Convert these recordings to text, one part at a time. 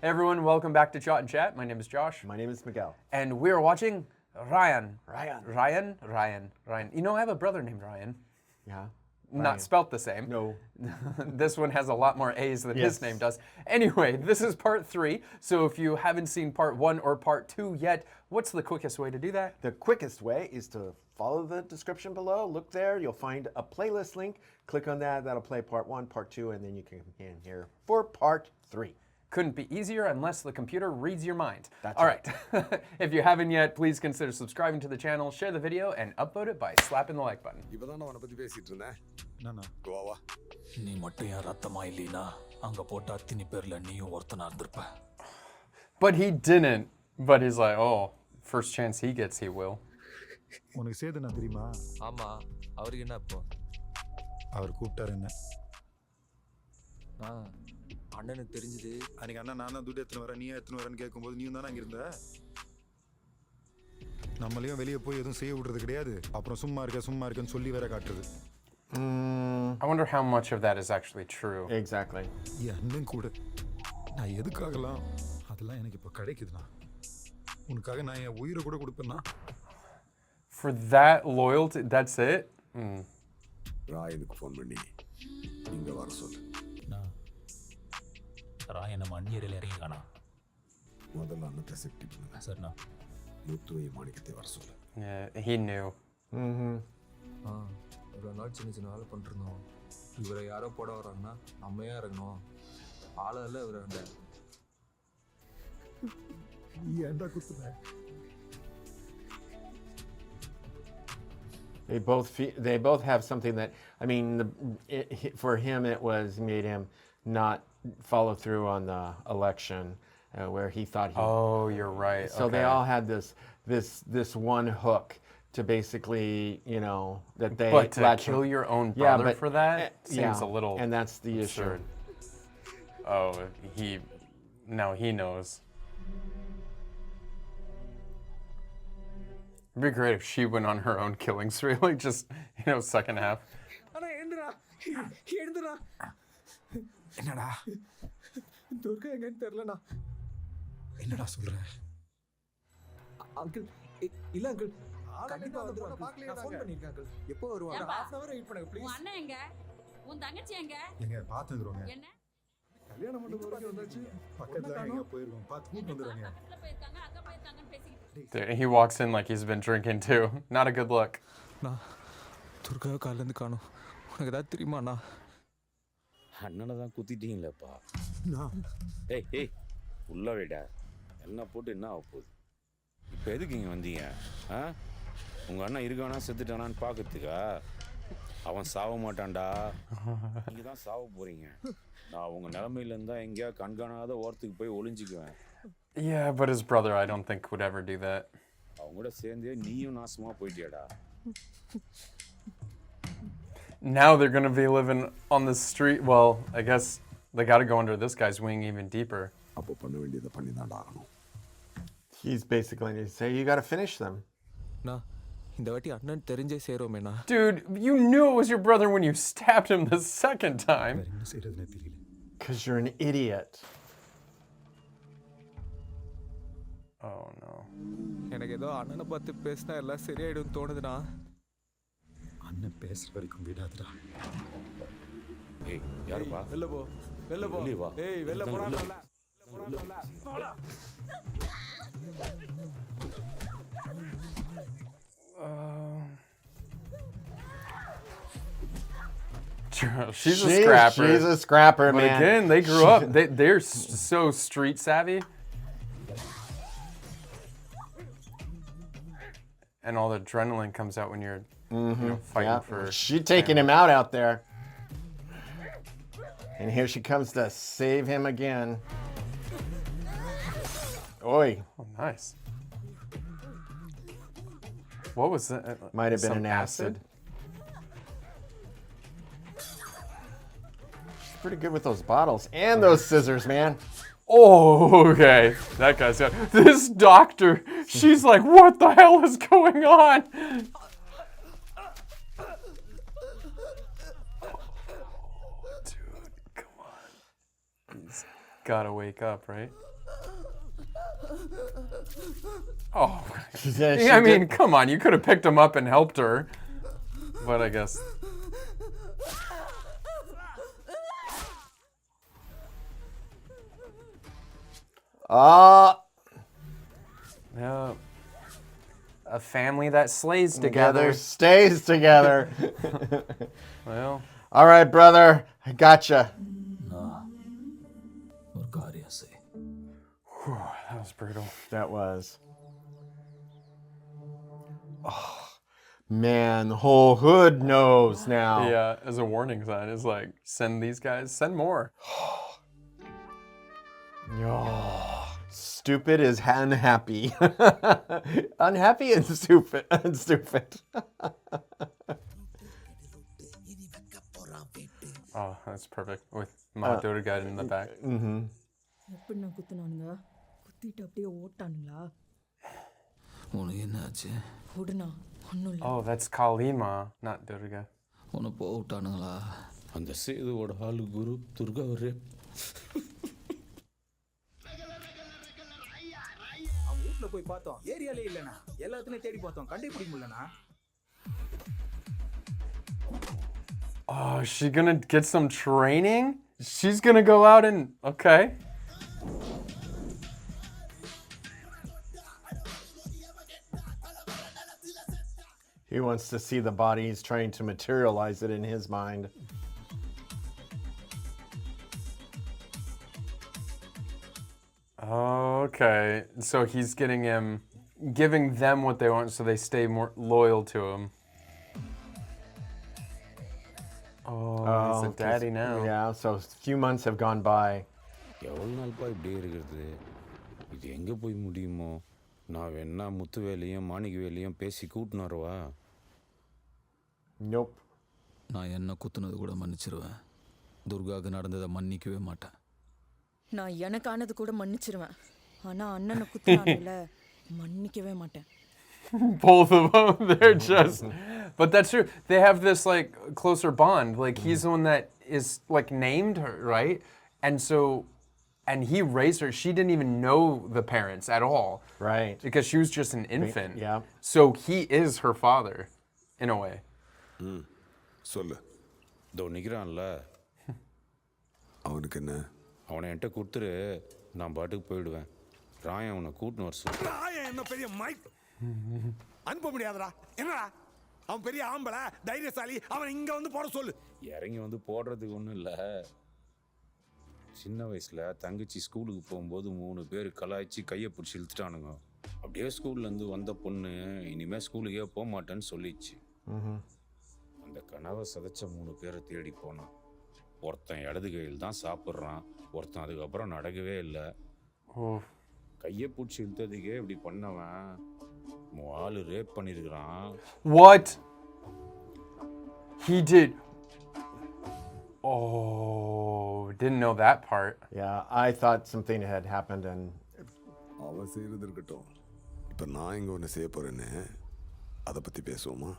Hey everyone, welcome back to Chat and Chat. My name is Josh. My name is Miguel. And we're watching Raayan. Raayan. You know, I have a brother named Raayan. Yeah. Not spelt the same. No. This one has a lot more A's than his name does. Anyway, this is part 3. So if you haven't seen part 1 or part 2 yet, what's the quickest way to do that? The quickest way is to follow the description below. Look there. You'll find a playlist link. Click on that. That'll play part 1, part 2, and then you can come in here for part 3. Couldn't be easier unless the computer reads your mind. That's all right. If you haven't yet, please consider subscribing to the channel, share the video, and upvote it by slapping the like button. But he didn't. But he's like, oh, first chance he gets, he will. உனக்கு சேதுனா தெரியுமா? ஆமா, அவருக்கு என்ன இப்போ? அவர் கூப்பிட்டாரு என்ன? அண்ணனுக்கு தெரிஞ்சது. அன்னைக்கு அண்ணா நான் தான் துட்டு எடுத்துன்னு வரேன், நீ எடுத்துன்னு வரேன்னு கேட்கும்போது நீயும் தானே அங்கே இருந்த? நம்மளையும் வெளியே போய் எதுவும் செய்ய விடுறது கிடையாது. அப்புறம் சும்மா இருக்கேன்னு சொல்லி வேற காட்டுறது. I wonder how much of that is actually true. Exactly. அண்ணன் கூட நான் எதுக்காகலாம் அதெல்லாம் எனக்கு இப்போ கிடைக்குதுண்ணா. உனக்காக நான் என் உயிரை கூட கொடுப்பேன்னா. For that loyalty, that's it? ராயனுக்கு ஃபோன் பண்ணி இங்க வர சொல்லு. ராயனை மண்ணியரில் இறங்கிக்கானா? முதல்ல அண்ணத்தை செப்டி பண்ணுங்க. சரிண்ணா. முத்துவை மாணிக்கத்தை வர சொல்லு. Yeah, he knew. ஒரு நாள் சின்ன வேலை பண்ணிருந்தோம். இவரை யாரோ போட வர்றாங்கன்னா நம்ம ஏன் இறங்கணும்? ஆளல்ல இவரை ஏன்டா குத்துன? They both have something that, I mean, for him it made him not follow through on the election where he thought he. Oh, you're right. So they all had this one hook to basically, you know, that they. But to kill your own brother for that seems a little. And that's the absurd. issue. Oh, now he knows. It'd be great if she went on her own killing spree, like just, you know, second half. என்னடா? துர்கா எங்கன்னு தெரியலண்ணா. என்னடா சொல்ற? Uncle இல்ல uncle கண்டிப்பா வந்துருவாங்க. நான் phone பண்ணிருக்கேன் uncle. எப்போ வருவாங்க? half an hour வெயிட் பண்ணுங்க ப்ளீஸ். உன் அண்ணன் எங்க? உன் தங்கச்சி எங்க? எங்க பாத்துறோங்க. என்ன? கல்யாண மண்டபம் வரைக்கும் வந்தாச்சு. பக்கத்துல எங்க போயிருக்கோம். பாத்து கூட்டி வந்துறாங்க. பக்கத்துல போயிருக்காங்க, அங்க போயிருக்காங்கன்னு பேசிக்கிட்டு. He walks in like he's been drinking too. Not a good look. நான் துர்காவை காலைல இருந்து காணோம். உனக்கு ஏதாவது தெரியுமாண்ணா? அண்ணனை தான் குத்திட்டீங்களேப்பா. ஏய் உள்ள விட என்ன போட்டு என்ன ஆக போகுது? இப்போ எதுக்கு இங்கே வந்தீங்க? உங்கள் அண்ணன் இருக்கானா செத்துட்டானான்னு பார்க்கறதுக்கா? அவன் சாவ மாட்டான்டா. நீங்கள் தான் சாவ போகிறீங்க. நான் உங்கள் நிலமையில இருந்தால் எங்கேயா கண்காணாத ஓரத்துக்கு போய் ஒளிஞ்சிக்குவேன். Yeah, but his brother I don't think would ever do that. அவங்க கூட சேர்ந்தே நீயும் நாசமாக போயிட்டியாடா. Now they're going to be living on the street. Well, I guess they got to go under this guy's wing even deeper. அப்போ பண்ண வேண்டியதை பண்ணி தான் ஆகணும். He's basically going to say, you got to finish them. நான் இந்த வாட்டி அண்ணன் தெரிஞ்சே சேரோமேண்ணா. Dude, you knew it was your brother when you stabbed him the second time. என்ன செய்யறதுனே தெரியல. Because you're an idiot. Oh no. எனக்கு ஏதோ அண்ணனை பார்த்து பேசினா எல்லாம் சரியாயிடும் தோணுதுண்ணா. அண்ணன் பேசுற வரைக்கும் விடாதடா. ஏய் யாருப்பா? வெளில போ. ஏய் வெளில போடா. She's a scrapper. She's a scrapper, but man. But again, they grew up. They're so street savvy. And all the adrenaline comes out when you're you know, fighting for. She's taking him out there. And here she comes to save him again. Oi. Oh, nice. What was that? Might have been an acid. She's pretty good with those bottles and those scissors, man. Oh, okay. That guy's got this doctor. She's like, what the hell is going on? Dude, come on. He's gotta wake up, right? Oh, I mean, come on. You could have picked him up and helped her. But I guess. Yeah. A family that slays together. Stays together. Well. All right, brother. I gotcha. ஒரு காரியம் செய். That was brutal. That was. Oh, man, the whole hood knows now. Yeah, as a warning sign. It's like, send these guys, send more. Oh, stupid is unhappy. Unhappy and stupid. Oh, that's perfect. With Maanaadu guy in the back. Mm-hmm. எப்படிண்ணா குத்துனானுங்க குத்திட்டு அப்படியே ஓட்டானுங்களா உனக்கு என்னாச்சு? விடுண்ணா ஒன்றும் இல்லை Oh, that's Kalima, not Durga. உன்னை போட்டானுங்களா? அந்த சேதுவோட ஆளு குரு துர்கா ஒரு அவன் வீட்டில் போய் பார்த்தோம் ஏரியாலே இல்லைண்ணா எல்லாத்துலையும் தேடி பார்த்தோம் கண்டுபிடிக்க முடியலண்ணா Oh, is she gonna get some training? She's gonna go out and... Okay. He wants to see the body. He's trying to materialize it in his mind. Okay. So he's giving them what they want so they stay more loyal to him. Oh, he's a daddy now. Yeah, so a few months have gone by. எவ்வளோ நாள்ப்பா இப்படியே இருக்கிறது இது எங்கே போய் முடியுமோ நான் வேணா முத்து வேலையும் மாணிக்க வேலையும் பேசி கூட்டின்னு வரவா Nope. நான் என்ன குத்துனது கூட மன்னிச்சிருவேன். துர்காவுக்கு நடந்ததை மன்னிக்கவே மாட்டேன். நான் எனக்கானது கூட மன்னிச்சிருவேன் ஆனா அண்ணனை குத்துனானுல மன்னிக்கவே மாட்டேன். Both of them, they're just... But that's true. They have this, like, closer bond. Like, he's the one that is, like, named her, right? And so... And he raised her. She didn't even know the parents at all. Right. Because she was just an infant. Yeah. So he is her father, in a way. சொல்லு இதோ நிற்கிறான்ல அவனுக்கு என்ன அவனை என்கிட்ட கொடுத்துரு நான் பாட்டுக்கு போயிடுவேன் ராயன் அவனை கூட்டின்னு வர சொல்லு ராயன் என்ன பெரிய மைக் அனுப்ப முடியாதுடா என்னடா அவன் பெரிய ஆம்பளை தைரியசாலி அவன் இங்க வந்து போட சொல்லு இறங்கி வந்து போடுறதுக்கு ஒன்றும் இல்லை சின்ன வயசில் தங்கச்சி ஸ்கூலுக்கு போகும்போது 3 பேர் கலாய்ச்சி கையை பிடிச்சி இழுத்துட்டானுங்க அப்படியே ஸ்கூல்லேருந்து வந்த பொண்ணு இனிமேல் ஸ்கூலுக்கே போக மாட்டேன்னு சொல்லிச்சு அந்த கனவை சதைச்ச 3 பேரை தேடி போனான் ஒருத்தன் இடது கையில் தான் சாப்பிட்றான் ஒருத்தன் அதுக்கப்புறம் நடக்கவே இல்லை கையை பிடிச்சி இழுத்ததுக்கே இப்படி பண்ணவன் ஆளு rape பண்ணியிருக்கிறான் What? He did... Oh, didn't know that part. Yeah, I thought something had happened and... அவன் செய்யறது இருக்கட்டும் இப்போ நான் இங்கே ஒன்று செய்ய போகிறேன்னு அதை பற்றி பேசுவோமா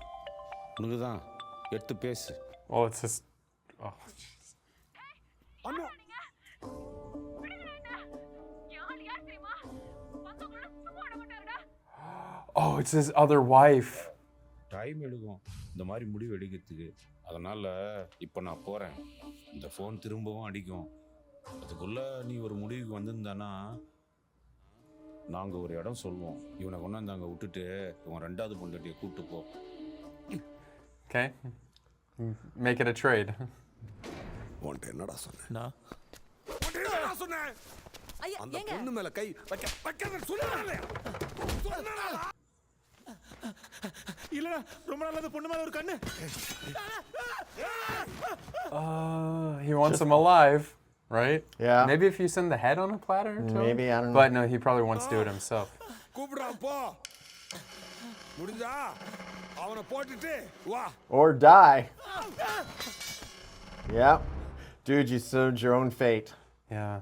உனக்கு தான் எடுத்து பேசு Oh, it's just... Oh, jeez. Anna Oh, it's his other wife. Time எடுக்கும் இந்த மாதிரி முடிவு எடுக்கிறதுக்கு அதனால் இப்போ நான் போகிறேன் இந்த ஃபோன் திரும்பவும் அடிக்கும் அதுக்குள்ளே நீ ஒரு முடிவுக்கு வந்திருந்தானா நாங்கள் ஒரு இடம் சொல்லுவோம் இவனை கொண்டாந்து அங்கே விட்டுட்டு இவன் 2வது பொண்டாட்டியை கூப்பிட்டு போ Okay. Make it a trade. உன்ட்ட என்னடா சொன்னேன் நான் என்னடா சொன்னேன் ஐயா அந்த ஏங்க பொண்ணு மேல கை வைக்க சொன்னேன் இல்லடா ரொம்ப நாள் அந்த பொண்ணு மேல ஒரு கண்ணு He wants him alive, right? Yeah. Maybe if you send the head on a platter to him? Maybe, I don't know. But no, he probably wants to do it himself. கூப்பிடுறான் போ முடிஞ்சா அவனை போட்டுட்டு வா Or die. Yep. Dude, you sowed your own fate. Yeah,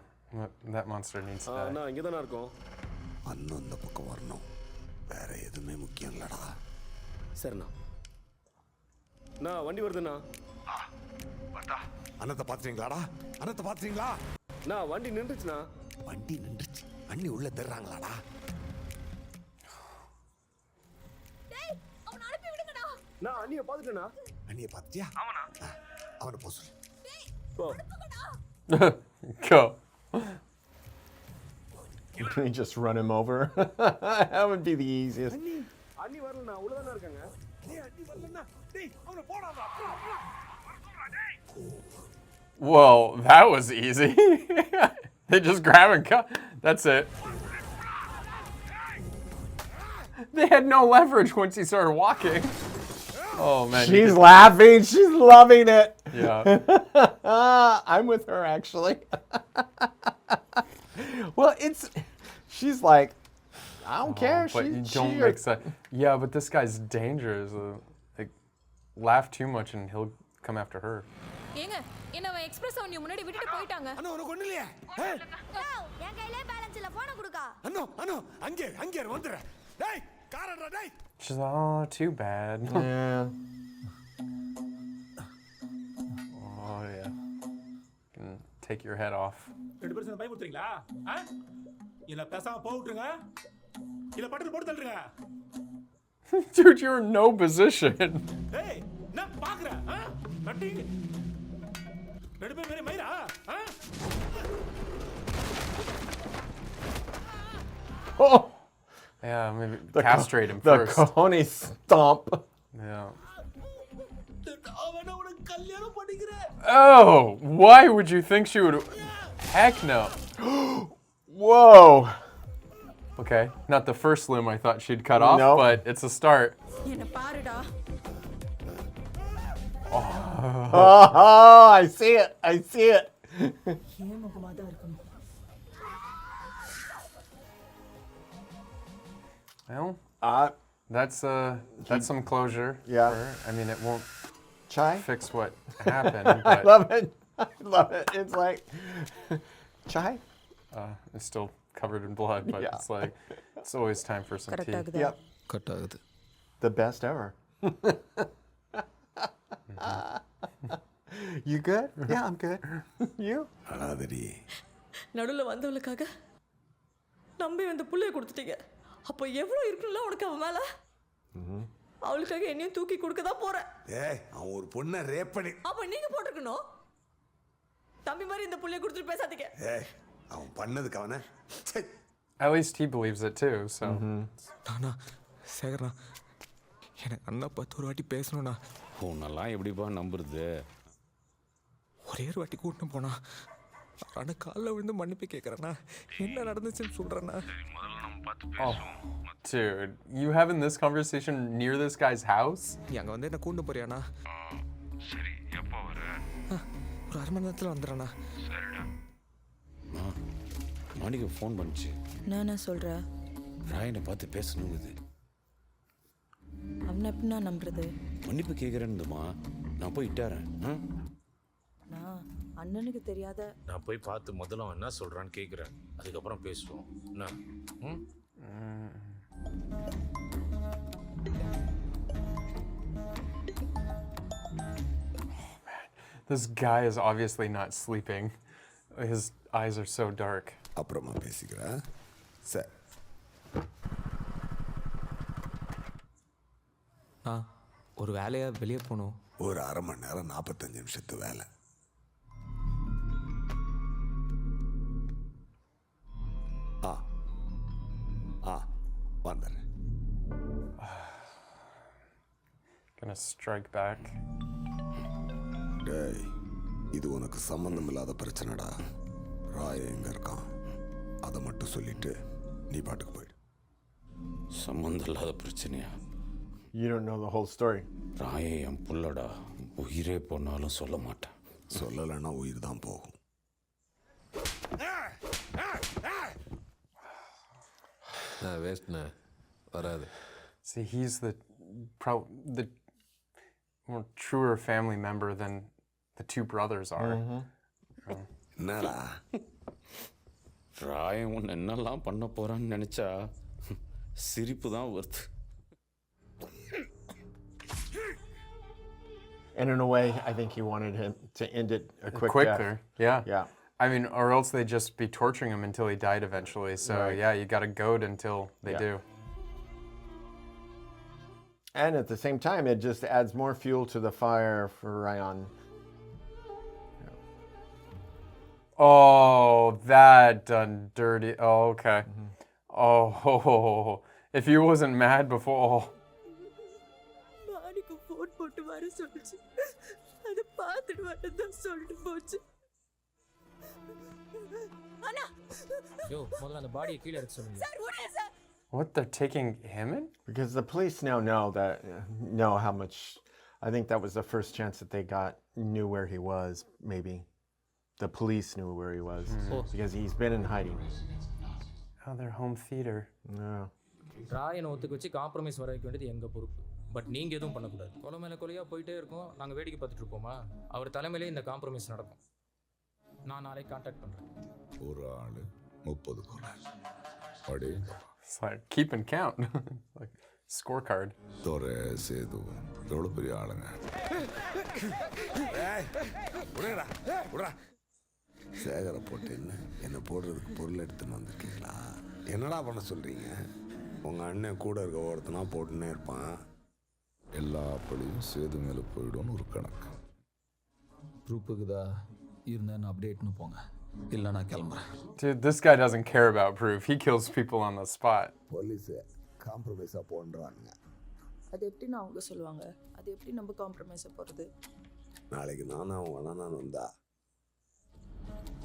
that monster needs to die. நான் இங்கே தானே இருக்கோம் அண்ணன் அந்த பக்கம் வரணும் வேற எதுவுமே முக்கியம் இல்லடா சரிண்ணா நான் வண்டி வருதுண்ணா அண்ணத்தை பார்த்துட்டீங்களாடா அண்ணத்தை பார்த்துட்டீங்களா நான் வண்டி நின்றுச்சுண்ணா வண்டி நின்றுச்சு அண்ணி உள்ள தர்றாங்களாடா? டேய் அவன அனுப்பி விடுங்கடா. நான் அண்ணியை பார்த்துட்டேனா? அண்ணியை பார்த்தியா? அவனை போ சொல்லு. Go. Can we just run him over? That would be the easiest. அண்ணி வரலண்ணா, உள்ளதானே இருக்காங்க. டேய் அண்ணி வரலன்னா டேய் அவனை போடாதடா. Well, that was easy. They just grab and cut. That's it. They had no leverage once he started walking. Oh man. She's laughing. She's loving it. Yeah. I'm with her actually. Well, she's like, I don't care. But you don't make sense. Yeah, but this guy's dangerous. Like, laugh too much and he'll come after her. ஏங்க என்ன express அவன் முன்னாடி விட்டுட்டு போயிட்டாங்க. அண்ணா உனக்கு ஒண்ணு இல்லையா? என் கையிலே பேலன்ஸ் இல்ல போன குடுக்கா. அண்ணா அங்கே வந்துற. டேய் காரடா டேய். She's like, oh, too bad. Yeah. Oh yeah. Take your head off. ரெண்டு பேரும் சேர்ந்து பயமுறுத்துறீங்களா? இல்ல பேசாம போட்டுருங்க. இல்ல பட்டத்து போட்டு தள்ளுங்க. Dude, you're in no position. ஏய் நான் பாக்குறேன். கட்டிங். ரெண்டு பேரும் மேலே மயிரா? Oh. Yeah, maybe castrate him the first. The cojones stomp. Yeah. அவன உனக்கு கல்யாணம் பண்ணிக்கிறேன். Oh, why would you think she would? Heck no. Whoa. Okay, not the first limb I thought she'd cut off, Nope. but it's a start. என்ன பாருடா. Oh, I see it. I see it. ஏமுகமா தான் இருக்கணும். Well, that's some closure. Yeah. For her. I mean, it won't Chai? fix what happened, I but love it. I love it. It's like chai. it's still covered in blood. But Yeah. it's like it's always time for some correct tea. ஆகுதா? Yep. Cut ஆகுது. The best ever. You good? Yeah, I'm good. You? அழாதடி. நடுவுல வந்தவளுக்காக நம்பி வந்து புள்ளைய கொடுத்துட்டீங்க. அப்போ எவ்வளவு இருக்குல்ல உனக்கு அவ மேல? அவளுக்காக என்னையும் தூக்கி கொடுக்க தான் போறேன். ஏய் அவன் ஒரு பொண்ணை ரேப் பண்ணி. அப்ப நீங்க போட்டுக்கணும். தம்பி மாதிரி இந்த புள்ளைய கொடுத்துட்டு பேசாதீங்க. ஏய் அவன் பண்ணதுக்கு அவனை. At least he believes it too. So. நானா சேகரண்ணா எனக்கு அண்ணா பார்த்து ஒரு வாட்டி பேசணும்ண்ணா. உன்னெல்லாம் எப்படிப்பா நம்புறது? ஒரே ஒரு வாட்டி கூட்டின்னு போனா அண்ணா காலில் விழுந்து மன்னிப்பு கேட்குறேண்ணா. என்ன நடந்துச்சுன்னு சொல்கிறேண்ணா. Oh, dude, you having this conversation near this guy's house? நீ அங்கே வந்து என்ன கூண்டு போறியாண்ணா? சரி, எப்போ வர? ஒரு அரை மணி நேரத்தில் வந்துடுறேண்ணா. மாணிக்கு ஃபோன் பண்ணிச்சு. நான் சொல்றேன். ராயனை பார்த்து பேசணுங்குது. அவனை எப்படின்னா நம்புறது? மன்னிப்பு கேட்குறேன்னுமா. நான் போய் இட்டாரேன். நான் அண்ணனுக்கு தெரியாத. நான் போய் பார்த்து முதல்ல அவன் என்ன சொல்கிறான்னு கேட்குறேன். அதுக்கப்புறம் பேசுவோம். என்ன? This guy is obviously not sleeping. His eyes are so dark. அப்புறமா பேசிக்கிறேன். சரி. ஒரு வேலையாக வெளியே போகணும். ஒரு அரை மணி நேரம் 45 நிமிஷத்து வேலை. வந்துடுறேன். Gonna strike back. டேய் இது உனக்கு சம்பந்தம் இல்லாத பிரச்சனைடா. ராய் எங்க இருக்கான் அதை மட்டும் சொல்லிட்டு நீ பாட்டுக்கு போயிடு. சம்பந்தம் இல்லாத பிரச்சனையா? You don't know the whole story. ராய என் புள்ளடா. உயிரே போனாலும் சொல்ல மாட்டேன். சொல்லலைன்னா உயிர் தான் போகும். வேஸ்ட்ண்ணே வராது. See, he's the more truer family member than the two brothers are. என்னடா ராய உன்னை என்னெல்லாம் பண்ண போறான்னு நினைச்சா சிரிப்பு தான் வருது. And in a way, I think he wanted him to end it a quick quicker. death. Yeah. Yeah. I mean, or else they'd just be torturing him until he died eventually. So Right. yeah, you got to goad until they do. And at the same time, it just adds more fuel to the fire for Raayan. Oh, that done dirty. Oh, okay. Oh, if he wasn't mad before. Oh. மாடிக்கு phone போட்டு வர சொல்லுச்சு. அதை பார்த்துட்டு வரதான் சொல்லிட்டு போச்சு. அண்ணா யோ முதல்ல அந்த பாடியை கீழே இறக்க சொல்லுங்க. சார் உடனே sir. What, they're taking him in? Because the police now know how much. I think that was the first chance that they knew where he was. Maybe the police knew where he was because he's been in hiding. Oh, their home theater. No. ராயனை ஒத்துக்க வச்சு compromise வர வைக்க வேண்டியது எங்க பொறுப்பு. But நீங்க எதுவும் பண்ணக்கூடாது. கொலை மேல கொலையா போயிட்டே இருக்கோம். நாங்க வேடிக்கை பார்த்துட்டு இருப்போமா? அவர் தலைமையிலே இந்த காம்ப்ரமைஸ் நடக்கும். நான் நாளைக்கு கான்டாக்ட் பண்றேன். ஒரு ஆளு 30 கொலை. படி. It's like keeping count. Like scorecard. துரை சேது எவ்வளோ பெரிய ஆளுங்க. சேகரை போட்டேன்னு என்னை போடுறதுக்கு பொருள் எடுத்துன்னு வந்திருக்கீங்களா? என்னடா பண்ண சொல்கிறீங்க? உங்கள் அண்ணன் கூட இருக்க ஒருத்தனா போட்டுன்னே இருப்பான். எல்லா பழியும் சேது மேலே போயிடும்னு ஒரு கணக்கு. ப்ரூஃபுக்குதா இருந்தேன்னு அப்டேட்னு போங்க, இல்லை நான் கிளம்புறேன். Dude, this guy doesn't care about proof. He kills people on the spot. Police காம்ப்ரமைஸாக போன்றானுங்க. அது எப்படி நான் அவங்க சொல்லுவாங்க? அது எப்படி நம்ம காம்ப்ரமைஸை போகிறது? நாளைக்கு நானும் அவங்க அண்ணன் வந்தா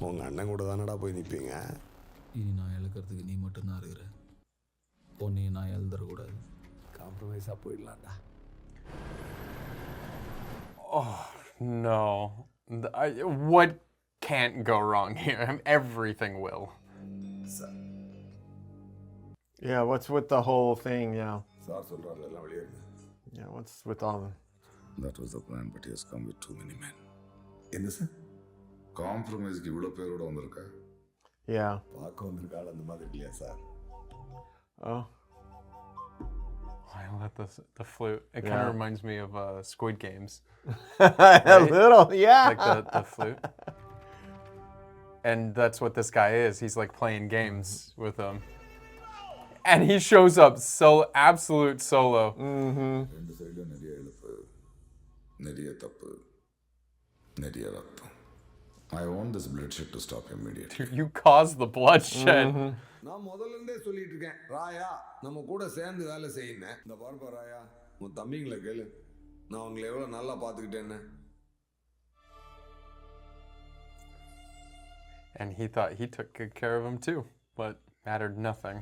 உங்கள் அண்ணன் கூட தானடா போய் நிற்பீங்க. இனி நான் எழுக்கிறதுக்கு நீ மட்டும்தான் இருக்கிற. பொண்ணையும் நான் எழுந்துடக்கூடாது. காம்ப்ரமைஸாக போயிடலாம்டா. Oh, no. What can't go wrong here? Everything will. Yeah, what's with the whole thing? Yeah. Sir சொல்கிறாரு எல்லாம் வெளியே இருங்க. Yeah, what's with all the... That was the plan, but he has come with too many men. என்ன sir? காம்ப்ரமைஸ்க்கு இவ்வளோ பேரோட வந்திருக்கா? Yeah. பார்க்க வந்திருக்காள் அந்த மாதிரி இல்லையா sir? Oh. I love the flute. It kind of reminds me of Squid Games. A little, yeah. Like the flute. And that's what this guy is. He's like playing games with them. And he shows up absolute solo. ரெண்டு சைடும் நிறைய இழப்பு, நிறைய தப்பு, நிறைய ரத்தம். I want this bloodshed to stop immediately. You caused the bloodshed. நான் முதல்ல இருந்தே சொல்லிட்டு இருக்கேன், ராயா நம்ம கூட சேர்ந்து வேலை செய்யணும். இந்த பார்ப்பா ராயா, உன் தம்பிங்களை கேளு, நான் உங்களை எவ்வளோ நல்லா பார்த்துக்கிட்டேன்னு. And he thought he took good care of him too, but mattered nothing.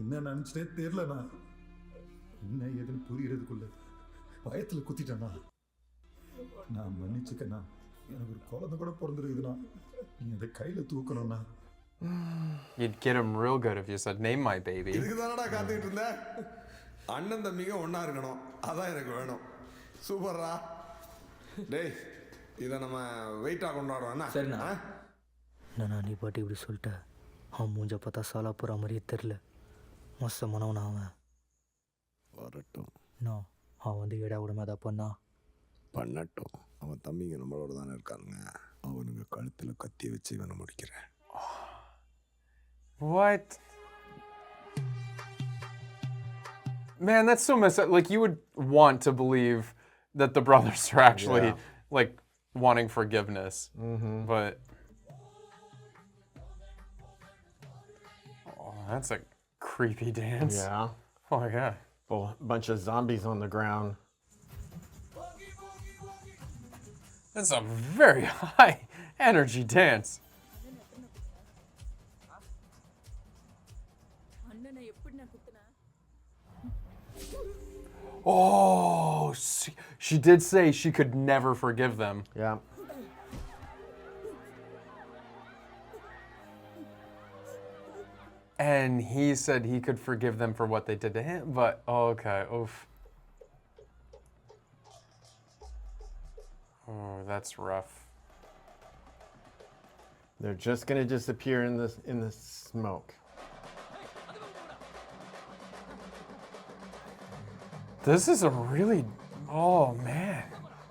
என்ன நினச்சிட்டே தெரியலண்ணா. என்ன ஏதுன்னு புரியறதுக்குள்ள பயத்தில் குத்திட்டேண்ணா. நான் மன்னிச்சுக்கண்ணா. எனக்கு ஒரு குழந்தை கூட பிறந்திருக்குதுண்ணா. நீ அதை கையில் தூக்கணும்ண்ணா. You'd get him real good if you said, "Name my baby." இதுக்கு தானடா காத்துக்கிட்டு இருந்தேன். அண்ணன் தம்பிங்க ஒன்றா இருக்கணும், அதான் எனக்கு வேணும். சூப்பர்ரா. டேய், இதை நம்ம வெயிட்டாக கொண்டாடுவோம். சரிண்ணா. நான் நீ பாட்டி இப்படி சொல்லிட்ட. அவன் மூஞ்ச பார்த்தா சாலா போகிற மாதிரியே தெரில. மோசமானவன் அவன். வரட்டும். நான் அவன் வந்து இட விடாம அதை பண்ணட்டும். அவன் தம்பிங்க நம்மளோட தானே இருக்கானுங்க. அவனுங்க கழுத்தில் கத்தியை வச்சு இவனை முடிக்கிறேன். What? Man, that's so messed up. Like, you would want to believe that the brothers are actually, like, wanting forgiveness. But... Oh, that's a creepy dance. Yeah. Oh, my God. Well, a bunch of zombies on the ground. That's a very high energy dance. Oh, she did say she could never forgive them. Yeah. And he said he could forgive them for what they did to him, but okay, oof. Oh, that's rough. They're just gonna disappear in the smoke. This is a really, oh man.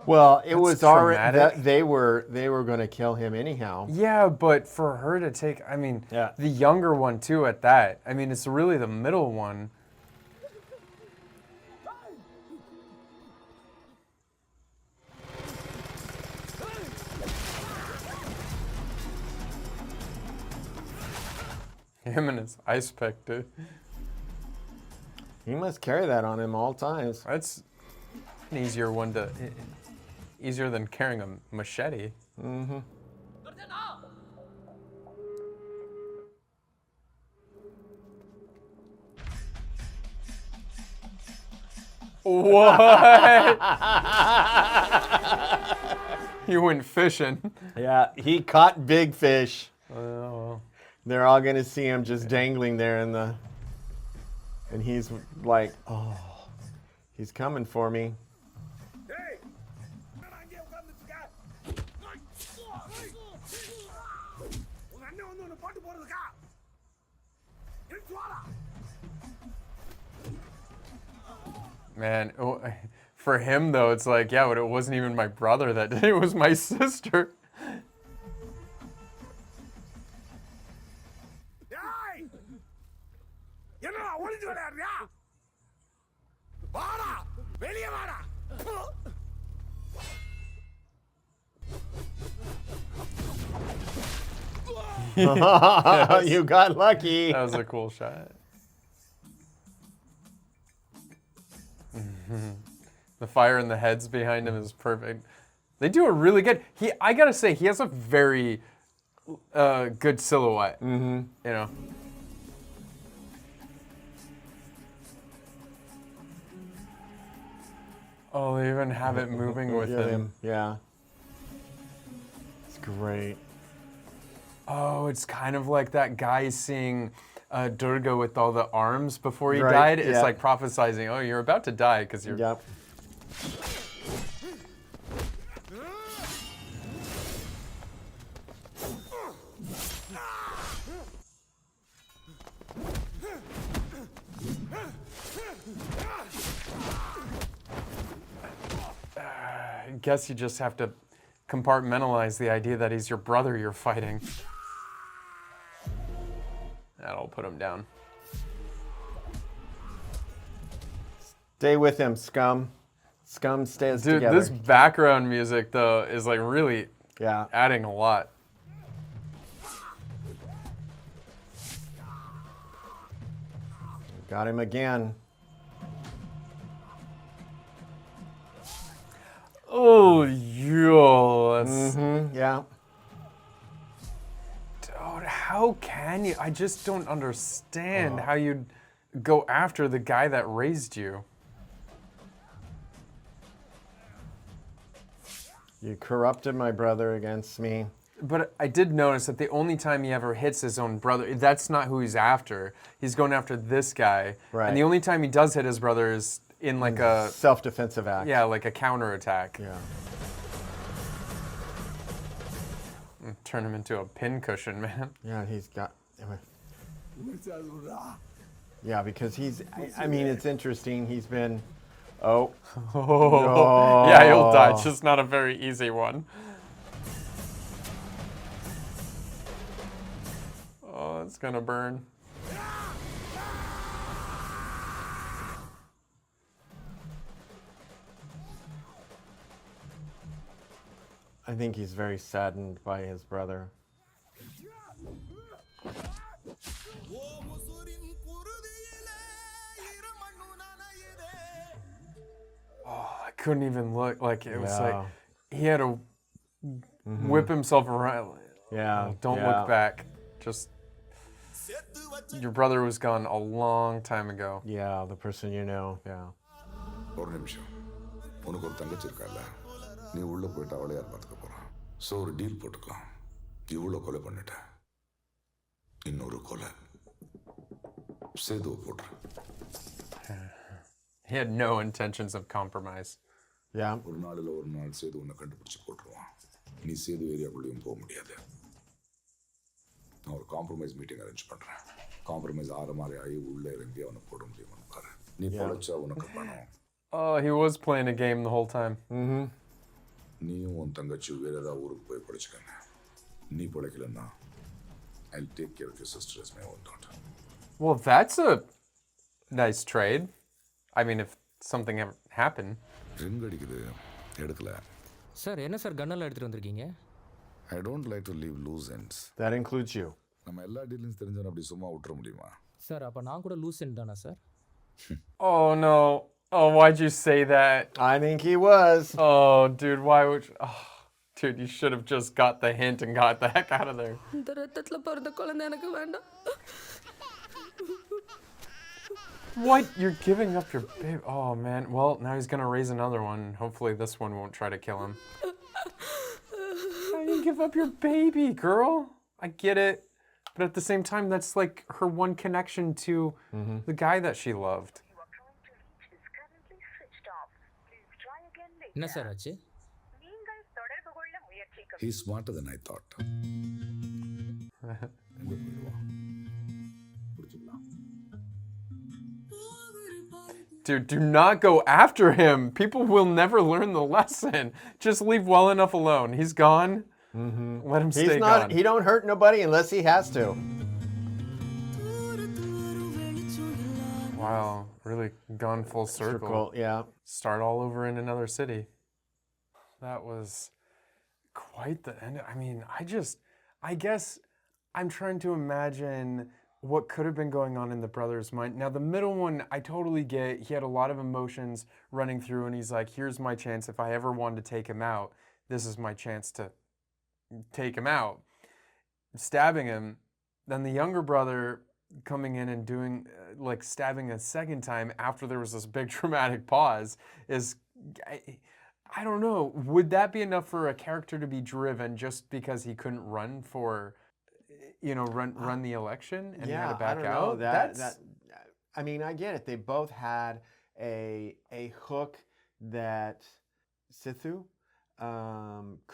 Well, it That's was already traumatic. they were going to kill him anyhow. Yeah, but for her to take, I mean, the younger one too at that. I mean, it's really the middle one. Him and his ice pick, dude. He must carry that on him all times. That's an easier one to, easier than carrying a machete. Mm-hmm. What? He went fishing. Yeah, he caught big fish. Oh. They're all gonna see him just dangling there in the, and he's like, oh, he's coming for me. Man, for him though, it's like, yeah, but it wasn't even my brother that did it. It was my sister. Yes. You got lucky. That was a cool shot. The fire in the heads behind him is perfect. They do a really good. I gotta say, he has a very good silhouette. Mm-hmm. You know. Oh, they even have it moving with him. Yeah. It's great. Oh, it's kind of like that guy seeing Durga with all the arms before he Right, died. It's yeah. like prophesizing, oh, you're about to die because you're... Yep. I guess you just have to compartmentalize the idea that he's your brother you're fighting. That'll put him down. Stay with him, scum. Scum stays Dude, together. this background music, though, is like really adding a lot. Got him again. Oh, yo, that's... yeah. Dude, how can you? I just don't understand how you'd go after the guy that raised you. You corrupted my brother against me. But I did notice that the only time he ever hits his own brother, that's not who he's after. He's going after this guy. Right. And the only time he does hit his brother is in like a... self-defensive act. Yeah, like a counterattack. Yeah. Turn him into a pincushion, man. Yeah, he's got... Yeah, because he's... I mean, it's interesting. He's been... Oh. Oh. Yeah, he'll die. It's just not a very easy one. Oh, it's gonna burn. I think he's very saddened by his brother. Oh, I couldn't even look. Like, it was like, he had to whip himself around. Yeah. Don't look back. Just, your brother was gone a long time ago. Yeah, the person you know, yeah. ஒரு நிமிஷம் உனக்கு ஒரு தங்கச்சி இருக்கால நீ உள்ள போயிட்டு அவளை யார் பார்த்துக்க போறான் ஸோ ஒரு டீல் போட்டுக்கலாம் இவ்வளோ கொலை பண்ணிட்டேன் இன்னொரு கொலை சேதுவை போட்டுரு He had no intentions of compromise. Yeah. ஒரு நாளில் ஒரு நாள் சேது உன்னை கண்டுபிடிச்சு போட்டுருவான் நீ சேது ஏரியாக்குள்ளேயும் போக முடியாது நான் ஒரு காம்ப்ரமைஸ் மீட்டிங் அரேஞ்ச் பண்ணுறேன் காம்ப்ரமைஸ் ஆற மாதிரி ஆகி உள்ளே இறங்கி அவனை போட முடியுமான்னு பாரு நீ பொழைச்சா உனக்கு பணம் Oh, he was playing a game the whole time. Mm-hmm. நீயும் உன் தங்கச்சி வேற ஏதாவது ஊருக்கு போய் படிச்சுக்கங்க. நீ பிழைக்கலன்னா I'll take care of your sister as my own daughter. Well, that's a nice trade. I mean, if something ever happened. Ring அடிக்குது எடுக்கல. சார் என்ன சார் கன்னெல்லாம் எடுத்துகிட்டு வந்திருக்கீங்க? I don't like to leave loose ends. That includes you. நம்ம எல்லா dealings தெரிஞ்சவன அப்படி சும்மா விட்டுற முடியுமா? சார் அப்போ நான் கூட லூஸ் எண்ட் தானா sir? Oh, no. Oh, why'd you say that? I think he was. Oh, dude, why would you... Oh, dude, you should have just got the hint and got the heck out of there. இந்த ரத்தத்துல பிறந்த குழந்தை எனக்கு வேண்டாம். What? You're giving up your baby? Oh, man. Well, now he's going to raise another one. Hopefully this one won't try to kill him. How do you give up your baby, girl? I get it. But at the same time, that's like her one connection to the guy that she loved. என்ன sir ஆச்சு? He's smarter than I thought. எங்க போயிடுவான்? பிடிச்சிடலாம். Dude, do not go after him. People will never learn the lesson. Just leave well enough alone. He's gone. Let him stay gone. He don't hurt nobody unless he has to. Wow, really gone full circle. Yeah. Start all over in another city. That was quite the end. I mean, I guess I'm trying to imagine what could have been going on in the brother's mind. Now, the middle one, I totally get. He had a lot of emotions running through, and he's like, here's my chance. If I ever wanted to take him out, this is my chance to take him out. Stabbing him. Then the younger brother coming in and doing, like, stabbing a second time after there was this big dramatic pause is... I don't know. Would that be enough for a character to be driven just because he couldn't run for, run the election and had to back I don't out? know. I mean, I get it. They both had a hook that Sithu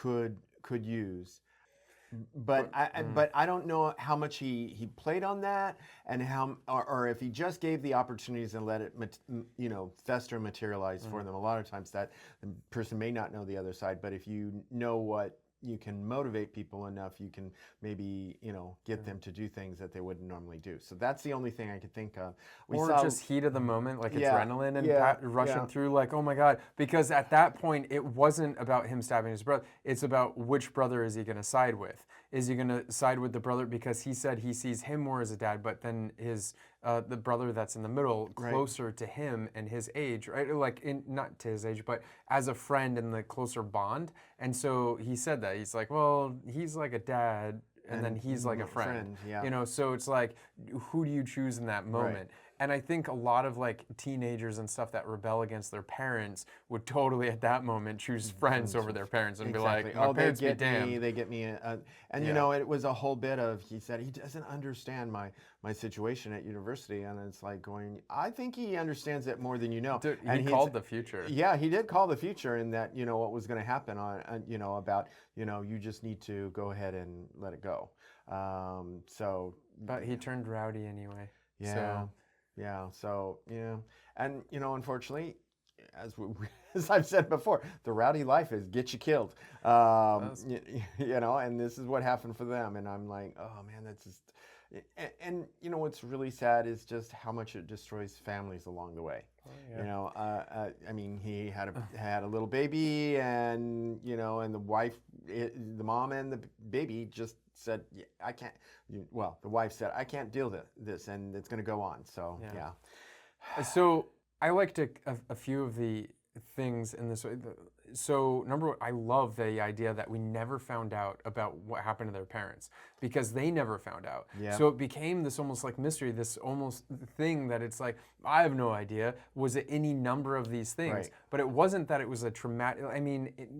could use. But I don't know how much he played on that, and how or if he just gave the opportunities and let it fester and materialize for them. A lot of times that the person may not know the other side, but if you know what you can motivate people enough, you can maybe get them to do things that they wouldn't normally do. So that's the only thing I could think of. Or just heat of the moment, like adrenaline and rushing through, like, oh my God. Because at that point, it wasn't about him stabbing his brother. It's about which brother is he going to side with. Is he going to side with the brother because he said he sees him more as a dad, but then the brother that's in the middle, closer to him and his age, right? Like, not to his age, but as a friend in the closer bond. And so he said that. He's like, well, he's like a dad, and then he's like a friend. So it's like, who do you choose in that moment? Right. And I think a lot of like teenagers and stuff that rebel against their parents would totally at that moment choose friends over their parents and be like, my parents be damned. They get me. And it was a whole bit of, he said, he doesn't understand my situation at university. And it's like going, I think he understands it more than you know. Dude, and he called the future. Yeah, he did call the future in that, what was going to happen about, you just need to go ahead and let it go. But he turned rowdy anyway. Yeah. And unfortunately, as I've said before, the rowdy life is get you killed. And this is what happened for them. And I'm like, oh man, that's just. And what's really sad is just how much it destroys families along the way. I mean, he had a little baby, and and the wife, the mom and the baby just said, I can't. Well, the wife said, I can't deal with this, and it's going to go on. So yeah. So I liked a few of the things in this way. So number one, I love the idea that we never found out about what happened to their parents because they never found out. Yeah. So it became this almost like mystery, this almost thing that it's like, I have no idea. Was it any number of these things? Right. But it wasn't that it was a traumatic,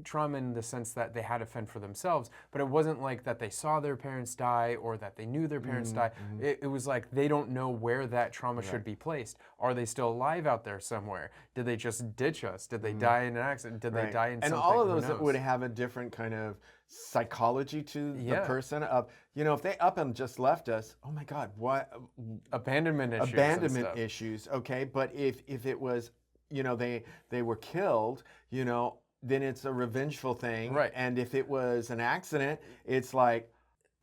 trauma in the sense that they had to fend for themselves, but it wasn't like that they saw their parents die or that they knew their parents die. It was like they don't know where that trauma should be placed. Are they still alive out there somewhere? Did they just ditch us? Did they die in an accident? Did they die in something? And all of those would have a different kind of psychology to the person of, if they up and just left us, oh my God, what? Abandonment issues. Issues, okay. But if it was, they were killed, then it's a revengeful thing. Right. And if it was an accident, it's like,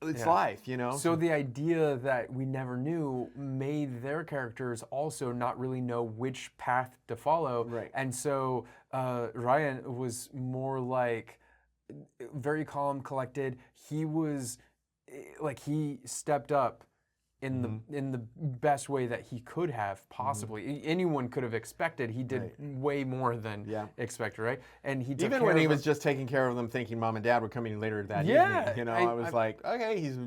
it's life, So the idea that we never knew made their characters also not really know which path to follow. Right. And so Raayan was more like very calm, collected. He was like, he stepped up in the best way that he could have possibly. Anyone could have expected. He did way more than expected, right? And he took even care when of he them. was just taking care of them, thinking mom and dad were coming later that Yeah, evening. I was like, okay, he's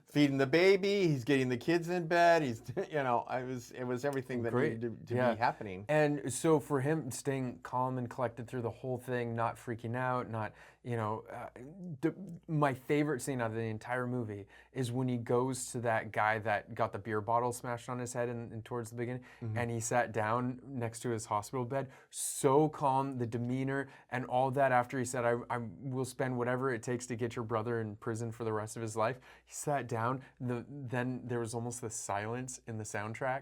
feeding the baby, he's getting the kids in bed, he's, it was everything that needed to be happening. And so for him staying calm and collected through the whole thing, not freaking out, not, my favorite scene out of the entire movie is when he goes to that guy that got the beer bottle smashed on his head and towards the beginning, and he sat down next to his hospital bed, so calm, the demeanor and all that, after he said, I will spend whatever it takes to get your brother in prison for the rest of his life. He sat down, then there was almost this silence in the soundtrack.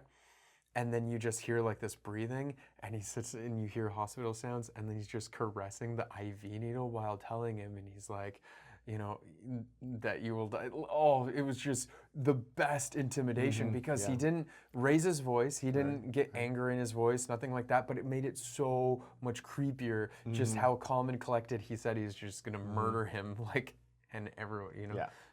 And then you just hear like this breathing, and he sits and you hear hospital sounds, and then he's just caressing the IV needle while telling him, and he's like, that you will die. Oh, it was just the best intimidation because he didn't raise his voice, he didn't get anger in his voice, nothing like that, but it made it so much creepier just how calm and collected he said he's just gonna murder him, like, and everyone,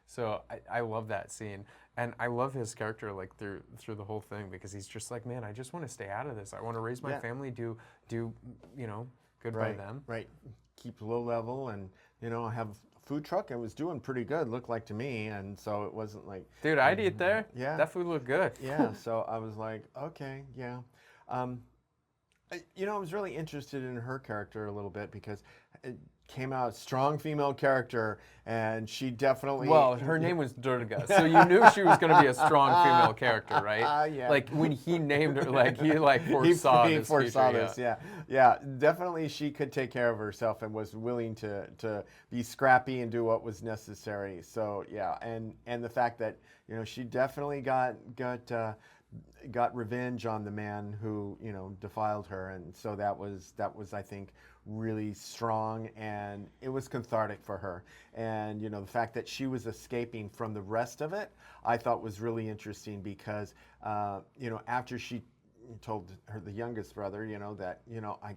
So I love that scene. And I love his character like through the whole thing, because he's just like, man, I just want to stay out of this. I want to raise my family, do good by them. Right. Keep low level, and I have a food truck. It was doing pretty good, looked like to me, and so it wasn't like, dude, I'd eat there. Yeah, that food looked good. Yeah, so I was like, okay, yeah. I was really interested in her character a little bit because it came out strong female character, and she definitely. Well, her name was Durga, so you knew she was going to be a strong female character, right? Yeah. Like when he named her, like he foresaw this. He foresaw this. Yeah. Definitely, she could take care of herself and was willing to be scrappy and do what was necessary. So yeah, and the fact that she definitely got revenge on the man who defiled her, and so that was I think really strong, and it was cathartic for her. And the fact that she was escaping from the rest of it, I thought was really interesting, because after she told the youngest brother, that I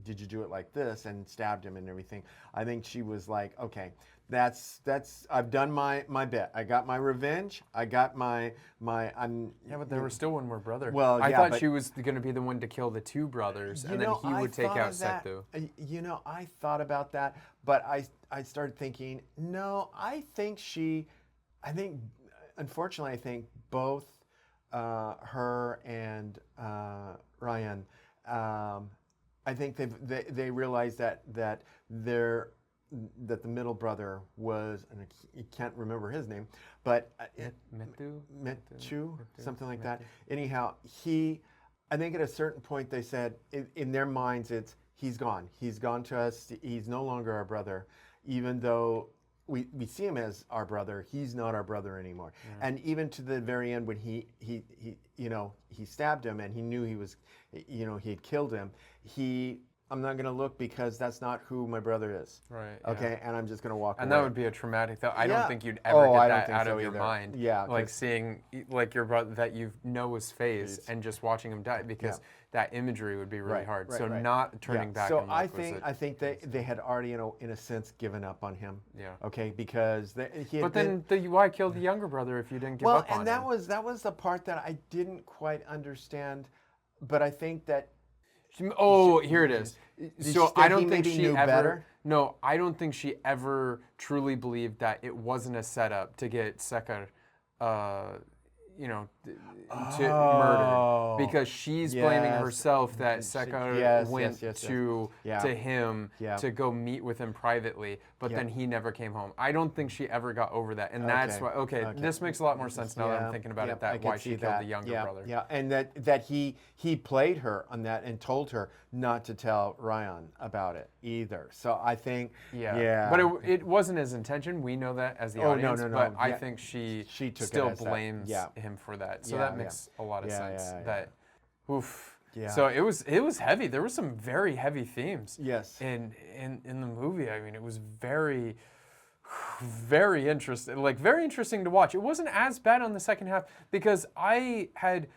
did you do it like this, and stabbed him and everything, I think she was like, okay, that's I've done my bit. I got my revenge. I got my but there was still one more brother. Well, I thought she was going to be the one to kill the two brothers, and then he would take out Sethu. I thought about that, but I started thinking, no, I think unfortunately, I think both her and Raayan, I think they realized that that the middle brother was, and I can't remember his name, but Metu, something like that. Anyhow, I think at a certain point they said, in their minds, he's gone. He's gone to us. He's no longer our brother, even though we see him as our brother. He's not our brother anymore. Yeah. And even to the very end, when he stabbed him, and he knew he had killed him, I'm not going to look, because that's not who my brother is. Right. Okay, and I'm just going to walk away. And that would be a traumatic thought. I don't think you'd ever get that out of your mind. Yeah. Like seeing like your brother that you know his face and just watching him die, because that imagery would be really hard. So not turning back. So I think they had already, in a sense, given up on him. Yeah. Okay, because he had. But then why kill the younger brother if you didn't give up on him? Well, and that was the part that I didn't quite understand, but I think that. Oh, here it is. So I don't think she ever. Better? No, I don't think she ever truly believed that it wasn't a setup to get Sekar, to murder, because she's blaming herself that Sekar went to him to go meet with him privately, but then he never came home. I don't think she ever got over that, and that's why. Okay, this makes a lot more sense now that I'm thinking about it. That why she killed the younger brother. Yeah, and that he played her on that and told her not to tell Raayan about it either. So I think but it wasn't his intention. We know that as the audience. No. But I think she still blames him for that. So that makes a lot of sense. That, oof. Yeah. So it was heavy. There were some very heavy themes. Yes. In the movie, I mean, it was very interesting. Like very interesting to watch. It wasn't as bad on the second half because I had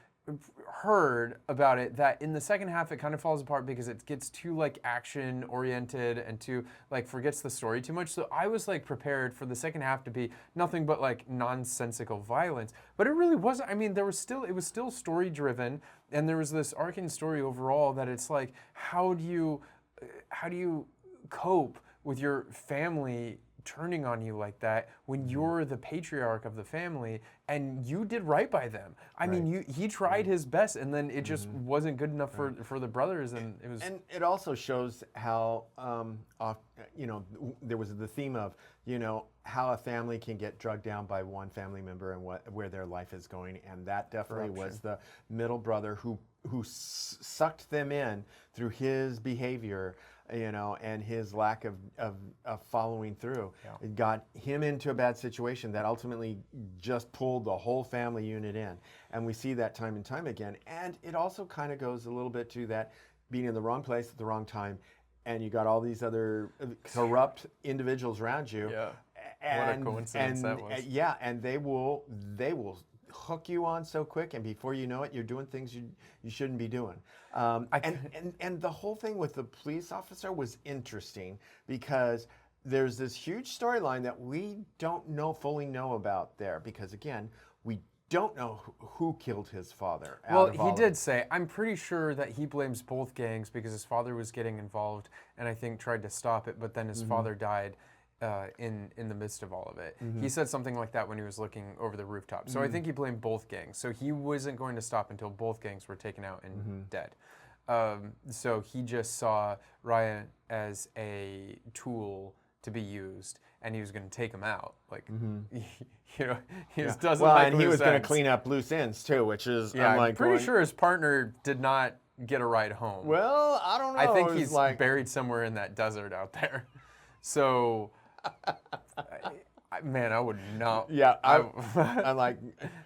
heard about it that in the second half it kind of falls apart because it gets too like action oriented and too like forgets the story too much. So I was like prepared for the second half to be nothing but like nonsensical violence, but it really wasn't. I mean, it was still story driven, and there was this arcing story overall that it's like how do you cope with your family turning on you like that when you're the patriarch of the family and you did right by them. I mean, he tried his best, and then it just wasn't good enough for the brothers, and it was. And it also shows how, there was the theme of, how a family can get drugged down by one family member and where their life is going, and that definitely was the middle brother who sucked them in through his behavior. And his lack of following through. It got him into a bad situation that ultimately just pulled the whole family unit in. And we see that time and time again. And it also kind of goes a little bit to that being in the wrong place at the wrong time. And you got all these other corrupt individuals around you. Yeah. And, what a coincidence that was. Yeah, and they will hook you on so quick, and before you know it, you're doing things you shouldn't be doing. And the whole thing with the police officer was interesting because there's this huge storyline that we don't fully know about there because, again, we don't know who killed his father. Well, he did say, I'm pretty sure that he blames both gangs because his father was getting involved and I think tried to stop it, but then his father died in the midst of all of it. He said something like that when he was looking over the rooftop. So I think he blamed both gangs. So he wasn't going to stop until both gangs were taken out and dead. So he just saw Raayan as a tool to be used, and he was going to take him out. Like, he just doesn't like and he was going to ends. clean up loose ends too, which is I'm pretty sure his partner did not get a ride home. Well, I don't know. I think he's buried somewhere in that desert out there. So, man, I would not. Yeah, I'm like,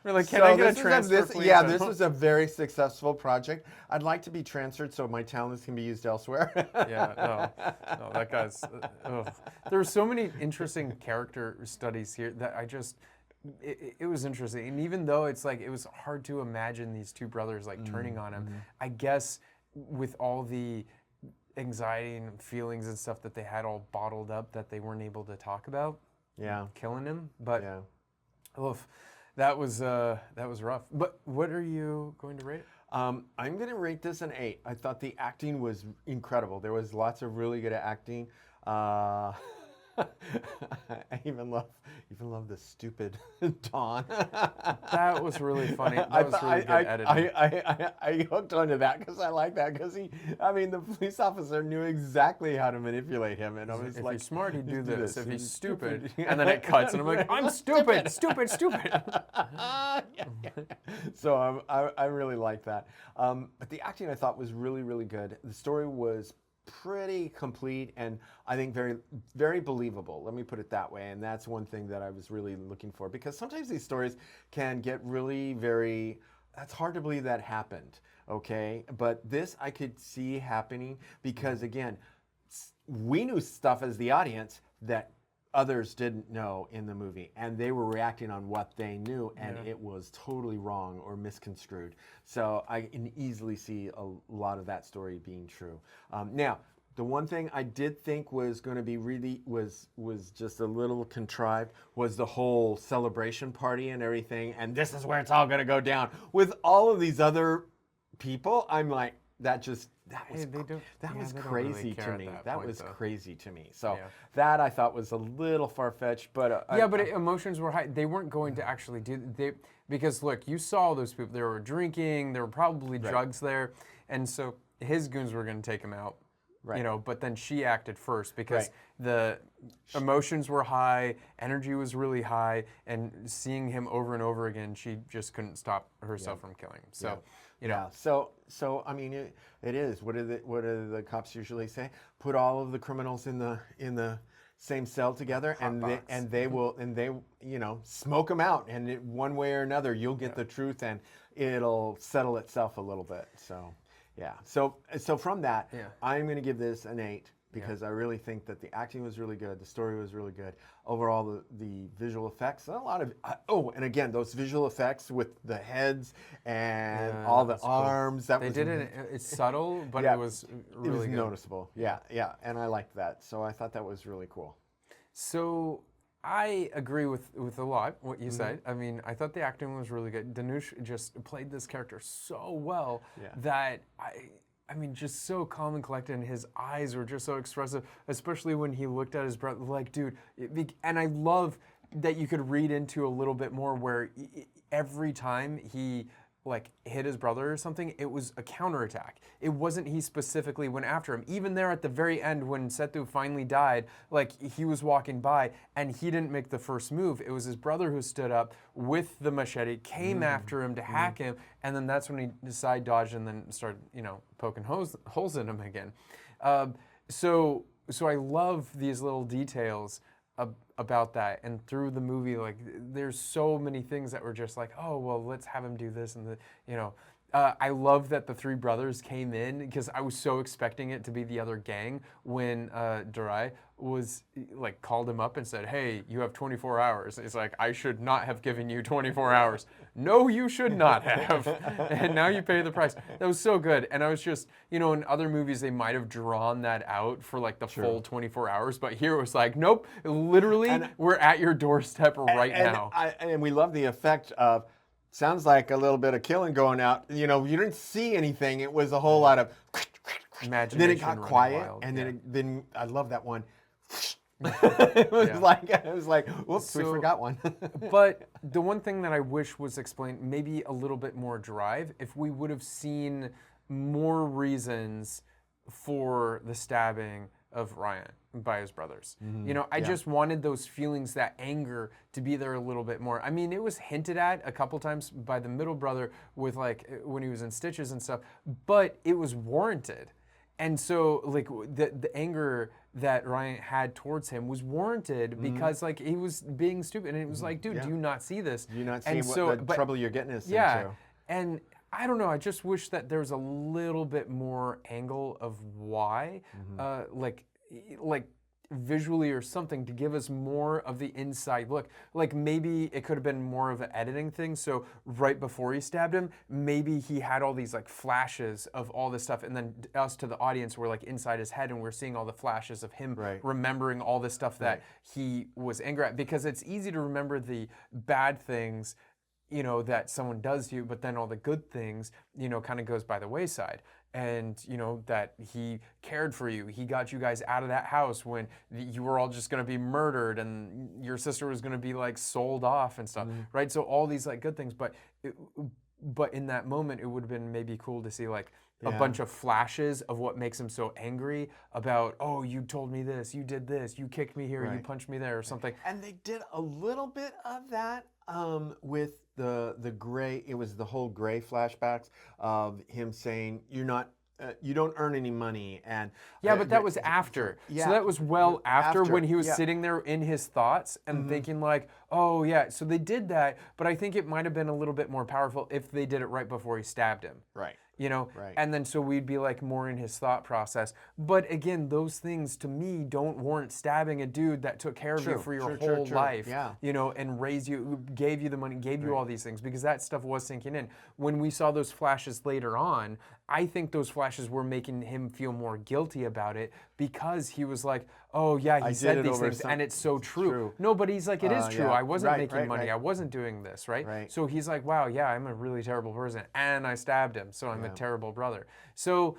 really, can I get a transfer, please? Yeah, this was a very successful project. I'd like to be transferred so my talents can be used elsewhere. No, that guy's. There were so many interesting character studies here that I just. It was interesting, and even though it's like it was hard to imagine these two brothers like turning on him, I guess with all the anxiety and feelings and stuff that they had all bottled up that they weren't able to talk about. Yeah, killing him. But that was rough. But what are you going to rate it? I'm going to rate this an 8. I thought the acting was incredible. There was lots of really good acting. I even love the stupid Don. That was really funny. That was really good editing. I hooked onto that because I like that because the police officer knew exactly how to manipulate him, and I was if like, he's smart, he'd do this. If he's stupid, and then it cuts, and I'm like, I'm stupid. So I really liked that. But the acting I thought was really, really good. The story was pretty complete and I think very, very believable. Let me put it that way. And that's one thing that I was really looking for because sometimes these stories can get really that's hard to believe that happened. Okay. But this I could see happening because again, we knew stuff as the audience that others didn't know in the movie, and they were reacting on what they knew, and it was totally wrong or misconstrued. So I can easily see a lot of that story being true. Now, the one thing I did think was going to be was just a little contrived was the whole celebration party and everything, and this is where it's all going to go down with all of these other people. I'm like, that was crazy to me. That was crazy to me. So that I thought was a little far-fetched, but but emotions were high. They weren't going to actually because look, you saw those people. They were drinking. There were probably drugs there, and so his goons were going to take him out. Right. But then she acted first because the emotions were high, energy was really high, and seeing him over and over again, she just couldn't stop herself from killing him. So, So I mean, it is. What do the cops usually say? Put all of the criminals in the same cell together, and they will smoke them out, and one way or another, you'll get the truth, and it'll settle itself a little bit. So. Yeah. So from that, Yeah. I'm going to give this an 8 because I really think that the acting was really good, the story was really good. Overall, the visual effects, a lot of and again, those visual effects with the heads and all the arms. That They was did it. It's subtle, but it was really it was good. noticeable. Yeah, and I liked that. So I thought that was really cool. So I agree with a lot what you said. I mean, I thought the acting was really good. Dhanush just played this character so well that I mean, just so calm and collected, and his eyes were just so expressive, especially when he looked at his brother. Like, dude, and I love that you could read into a little bit more where every time he like hit his brother or something, it was a counterattack. It wasn't he specifically went after him. Even there at the very end when Sethu finally died, like he was walking by and he didn't make the first move. It was his brother who stood up with the machete, came after him to hack him, and then that's when he side dodged and then started, poking holes in him again. So I love these little details about that, and through the movie, like there's so many things that were just like, oh well, let's have him do this, and I love that the three brothers came in because I was so expecting it to be the other gang when Durai was like called him up and said, hey, you have 24 hours. It's like, I should not have given you 24 hours. No, you should not have. And now you pay the price. That was so good. And I was just, in other movies, they might have drawn that out for like the full 24 hours. But here it was like, nope, literally, we're at your doorstep right now. And we love the effect of, sounds like a little bit of killing going out. You didn't see anything. It was a whole lot of imagination. Then it got quiet, wild, and then I love that one. It was like, whoops, we forgot one. But the one thing that I wish was explained, maybe a little bit more drive, if we would have seen more reasons for the stabbing of Raayan by his brothers. I just wanted those feelings, that anger, to be there a little bit more. I mean, it was hinted at a couple times by the middle brother with like when he was in stitches and stuff, but it was warranted. And so like the anger that Raayan had towards him was warranted because like he was being stupid, and it was like, dude, do you not see this? Do you not see what the trouble you're getting us into? And I don't know, I just wish that there was a little bit more angle of why, like visually or something, to give us more of the inside look. Like maybe it could have been more of an editing thing. So right before he stabbed him, maybe he had all these like flashes of all this stuff, and then us to the audience were like inside his head, and we're seeing all the flashes of him remembering all this stuff that he was angry at. Because it's easy to remember the bad things that someone does to you, but then all the good things, kind of goes by the wayside. And, that he cared for you. He got you guys out of that house when you were all just going to be murdered, and your sister was going to be like sold off and stuff, right? So all these like good things, but in that moment, it would have been maybe cool to see like a bunch of flashes of what makes him so angry about, oh, you told me this, you did this, you kicked me here, you punched me there, or something. And they did a little bit of that with the gray. It was the whole gray flashbacks of him saying, you're not, you don't earn any money, and but that was after. So that was after when he was sitting there in his thoughts and thinking like, oh yeah. So they did that, but I think it might have been a little bit more powerful if they did it right before he stabbed him. Right. And then so we'd be like more in his thought process. But again, those things to me don't warrant stabbing a dude that took care of you for your whole life, and raised you, gave you the money, gave you all these things, because that stuff was sinking in. When we saw those flashes later on, I think those flashes were making him feel more guilty about it, because he was like, oh yeah, he said these things and it's so true. No, but he's like, it is true. I wasn't making money. I wasn't doing this, right? So he's like, wow, yeah, I'm a really terrible person, and I stabbed him, so I'm a terrible brother. So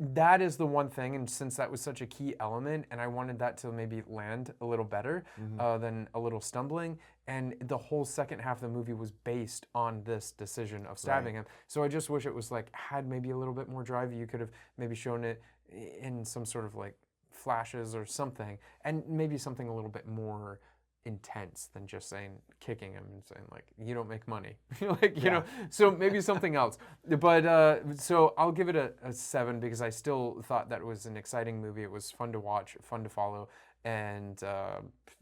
that is the one thing, and since that was such a key element, and I wanted that to maybe land a little better than a little stumbling, and the whole second half of the movie was based on this decision of stabbing him. So I just wish it was like, had maybe a little bit more drive. You could have maybe shown it in some sort of like flashes or something, and maybe something a little bit more intense than just kicking him and saying like, you don't make money, so maybe something else. But so I'll give it a 7, because I still thought that was an exciting movie. It was fun to watch, fun to follow, and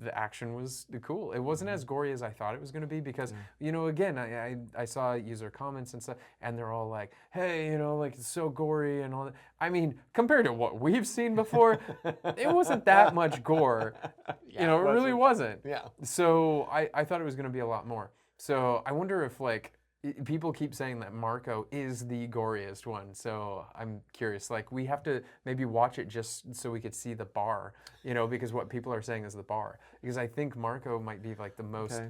the action was cool. It wasn't as gory as I thought it was going to be because, you know, again, I saw user comments and stuff, and they're all like, hey, you know, like, it's so gory and all that. I mean, compared to what we've seen before, it wasn't that much gore. Yeah, you know, it really wasn't. Yeah. So I thought it was going to be a lot more. So I wonder if, like, people keep saying that Marco is the goriest one, so I'm curious. Like, we have to maybe watch it just so we could see the bar, you know, because what people are saying is the bar. Because I think Marco might be like the most,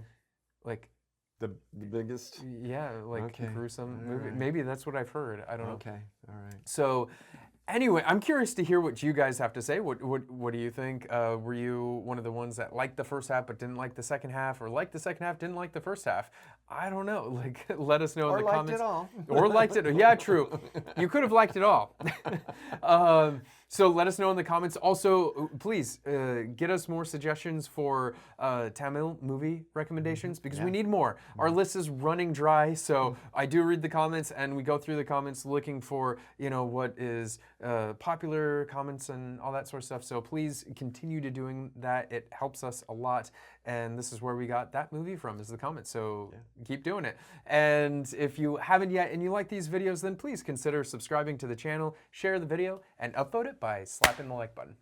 like, the biggest. Yeah, like gruesome movie. Right. Maybe that's what I've heard. I don't know. Okay, all right. So. Anyway, I'm curious to hear what you guys have to say. What do you think? Were you one of the ones that liked the first half but didn't like the second half, or liked the second half, didn't like the first half? I don't know. Like, let us know in the comments. Or liked it all. Or liked it. Yeah, true. You could have liked it all. So let us know in the comments. Also, please get us more suggestions for Tamil movie recommendations because we need more. Our list is running dry, so I do read the comments and we go through the comments looking for, you know, what is popular comments and all that sort of stuff. So please continue to doing that. It helps us a lot. And this is where we got that movie from, is the comments. So keep doing it. And if you haven't yet and you like these videos, then please consider subscribing to the channel, share the video, and upvote it by slapping the like button.